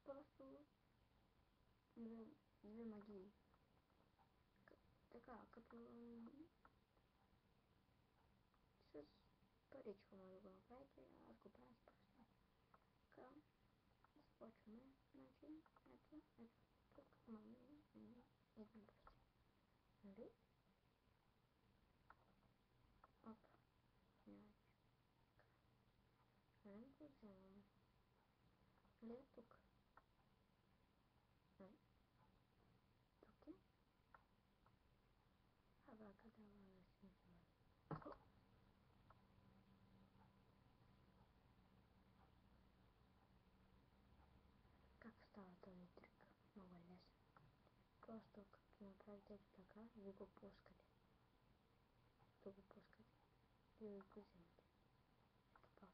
просто две магии. Така, като с паричка може да го направите, аз го правя с пръстен. Така, започваме. Значи, ето, тук имаме един пръстен. Нали? Оп, няма. Нали го вземаме? Нали е тук? Нали? Тук е? Абракадабра да си назва. Как става този трик? Много е лесно. Просто като направите така, ви го пускате. Да го пускате и ви го вземете. Така.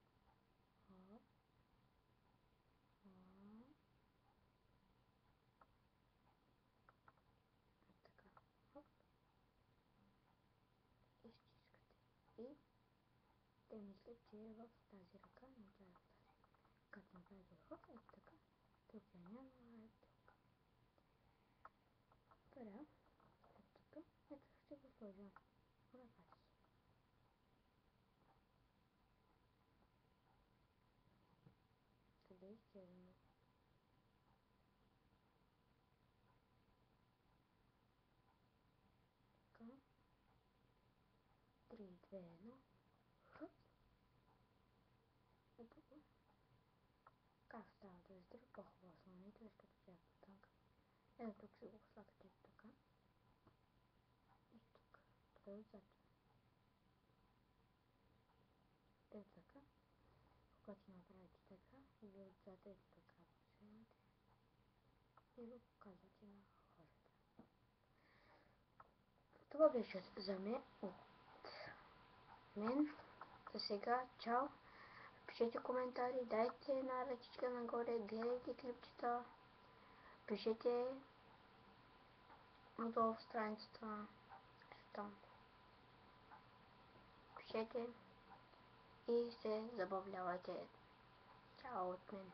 Оп. Така. Оп. И стискате. И те мислят, че е в тази ръка, но тя е в тази. Като направите хоп, ето така. Тук я няма, ето тук. Добре. Ето тук. Ето ще го сложа на вас. Къде изчезна? Така. 3, 2, 1. Хоп. Ето го. Как става този трик? По-хубаво слоните, защото тя е по-тънка. Ето тук си го слагате така. И тук. Той е отзад. Ето така. Когато направите така, и отзад ето така го вземате и го показвате на хората. Това беше за мен от мен. За сега, чао! Пишете коментари, дайте една ръчичка нагоре, гледайте клипчета, пишете надолу в страницата, там. Пишете и се забавлявайте. Чао от мен.